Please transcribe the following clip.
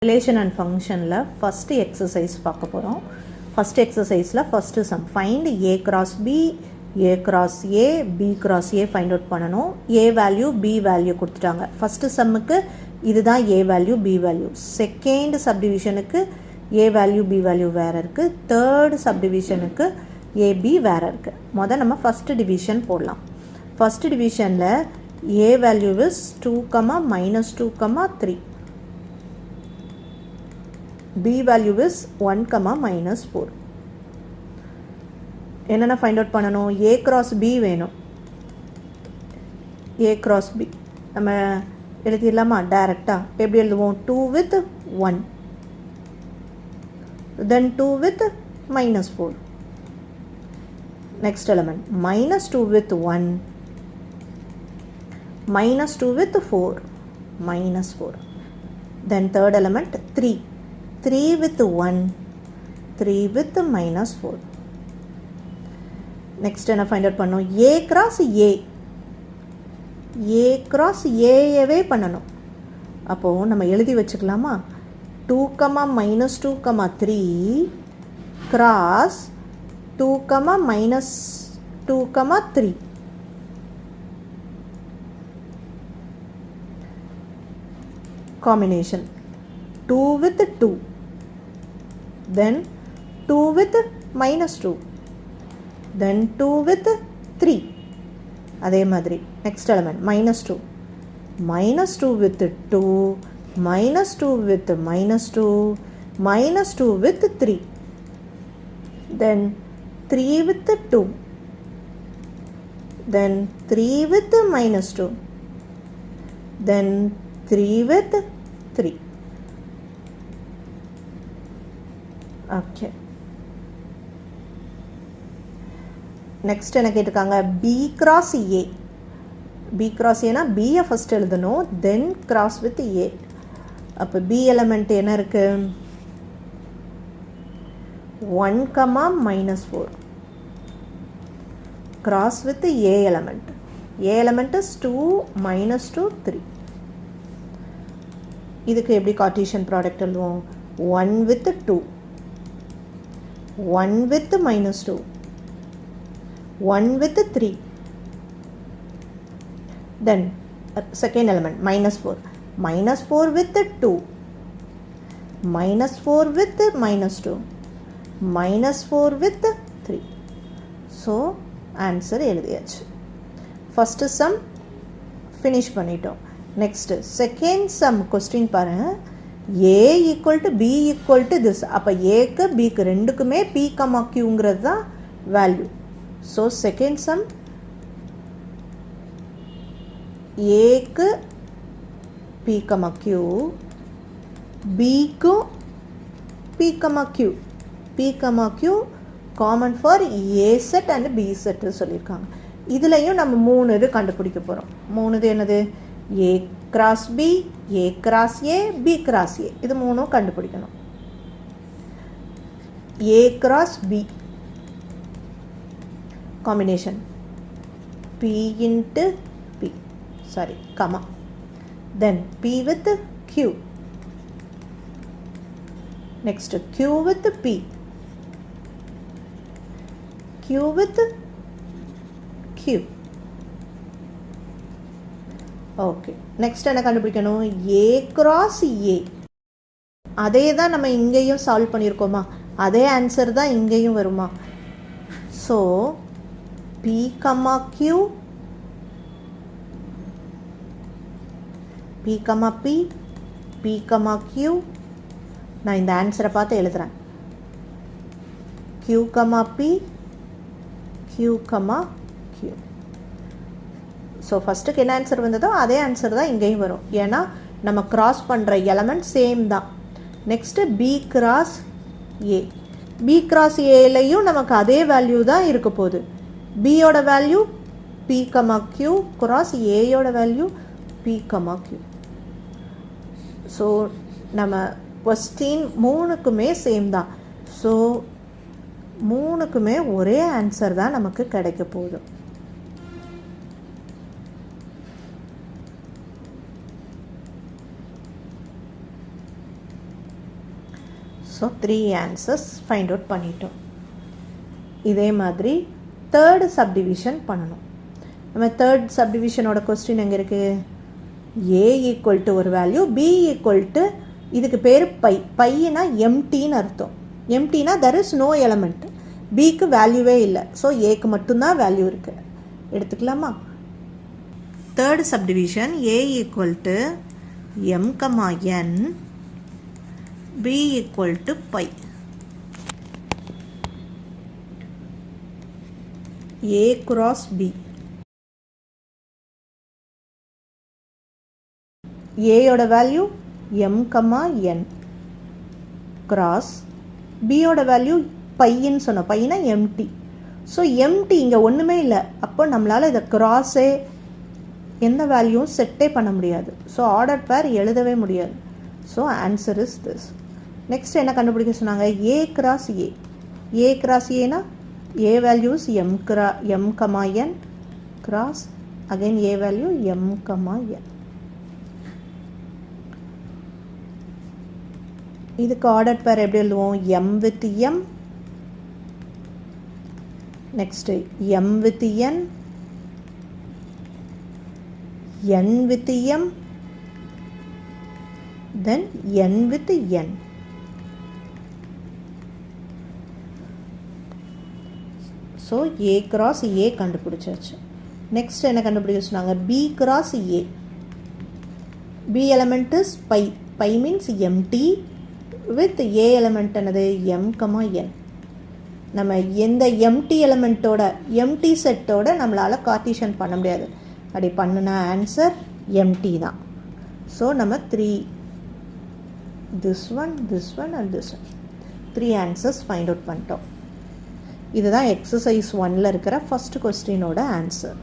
Relation and functionல first exercise பார்க்க போறோம். First exerciseல first sum find a cross b, a cross a, b cross a find out பண்ணனும். a value b value கொடுத்துட்டாங்க. first sumக்கு இதுதான் a value b value. second subdivisionக்கு a value b value வேற இருக்கு. third subdivisionக்கு a b வேற இருக்கு. முத நம்ம first division போடலாம். first divisionல a value is 2, -2, 3. b value is 1, -4. என்னென்ன find out பண்ணணும்? a cross b வேணும். a cross b நம்ம எழுதிடலாமா டைரக்டா? எப்படி எழுதுவோம்? 2 with 1, then 2 with -4. next element -2 with 1, -2 with 4, -4. then third element 3 with 1, 3 with -4. next என்ன find out பண்ணணும்? a cross a பண்ணணும். அப்போ நம்ம எழுதி வச்சுக்கலாமா? 2, -2, 3 cross 2, -2, 3. combination 2 with 2, then 2 with -2, then 2 with 3. அதே மாதிரி next element -2 with 2, -2 with -2, -2 with 3, then 3 with 2, then 3 with -2, then 3 with 3. okay. next என்ன கேட்டிருக்காங்க? b cross a. b cross a னா b first எழுதணும், then cross with a. அப்போ b element என்ன இருக்கு? 1, -4 cross with a element. a element is 2, -2, 3. இதுக்கு எப்படி Cartesian product எழுதுவோம்? 1 with 2, 1 with -2, 1 with 3. then second element -4 with 2, -4 with -2, -4 with 3. so answer எழுதியாச்சு. first sum finish பண்ணிட்டோம். next second sum question பாருங்க. a equal to b equal to this. அப்போ aக்கு bக்கு ரெண்டுக்குமே p, qங்கிறது தான் வேல்யூ. ஸோ செகண்ட் சம் aக்கு p, q, bக்கும் p, q. p, q common for a set and b set சொல்லியிருக்காங்க. இதுலையும் நம்ம 3 இது கண்டுபிடிக்க போகிறோம். 3 இது என்னது? a cross b, a cross a, b cross a. இது 3 கண்டுபிடிக்கணும். a cross b combination p into p, sorry, comma, then p with q, next q with p, q with q. Okay. Next என்ன கண்டுபிடிக்கணும்? a cross a. அதே தான் நம்ம இங்கேயும் solve பண்ணியிருக்கோமா? அதே answer தான் இங்கேயும் வருமா? So p, q, p, p, q. நான் இந்த ஆன்சரை பார்த்து எழுதுகிறேன். q, p, q, q. So ஃபஸ்ட்டுக்கு என்ன ஆன்சர் வந்ததோ அதே ஆன்சர் தான் இங்கேயும் வரும். ஏன்னா நம்ம கிராஸ் பண்ணுற எலமெண்ட் சேம் தான். Next b cross a. B cross ஏலையும் நமக்கு அதே வேல்யூ தான் இருக்க போகுது. பியோட வேல்யூ பி, q கிராஸ் ஏயோட வேல்யூ பி, q. ஸோ நம்ம கொஸ்டின் 3க்குமே சேம் தான். ஸோ 3க்குமே ஒரே ஆன்சர் தான் நமக்கு கிடைக்க போகுது. ஸோ 3 ஆன்சர்ஸ் ஃபைண்ட் அவுட் பண்ணிட்டோம். இதே மாதிரி தேர்டு சப்டிவிஷன் பண்ணணும். நம்ம தேர்ட் சப்டிவிஷனோட கொஸ்டின் எங்கே இருக்குது? ஏ ஈக்குவல் டு ஒரு வேல்யூ, பி ஈக்குவல் டு இதுக்கு பேர் பை. பையனா எம்டின்னு அர்த்தம். எம்டினா தெர் இஸ் நோ எலமெண்ட். பிக்கு வேல்யூவே இல்லை. ஸோ ஏக்கு மட்டும்தான் வேல்யூ இருக்குது. எடுத்துக்கலாமா? Third subdivision a equal to m comma n, b equal to phi. A cross b. ஏயோட value m comma n cross, பியோட வேல்யூ பையன்னு சொன்னோம். பையனா எம்டி. ஸோ எம்டி இங்கே ஒன்றுமே இல்லை. அப்போ நம்மளால் இதை கிராஸே எந்த வேல்யூவும் செட்டே பண்ண முடியாது. ஸோ ஆர்டர் பேர் எழுதவே முடியாது. So answer is this. Next என்ன கண்டுபிடிக்க சொன்னாங்க? A cross a. A cross ஏனா a values m comma n cross again a value m comma n. இதுக்கு ஆர்டர் பேர் எப்படி எழுதுவோம்? M with m, next m with n, n with m, then n with n. So a cross a கண்டுபிடிச்சாச்சு. Next என்ன கண்டுபிடிக்க சொன்னாங்க? b cross a. b element is pi. pi means empty with a element என்னது? m, n. நம்ம எந்த empty elementோட empty செட்டோட நம்மளால் Cartesian பண்ண முடியாது. அப்படி பண்ணுனா ஆன்சர் எம்டி தான். ஸோ நம்ம 3 this one and this one 3 answers find out பண்ணிட்டோம். இதுதான் எக்ஸசைஸ் 1ல் இருக்கிற ஃபஸ்ட் கொஸ்டினோட ஆன்சர்.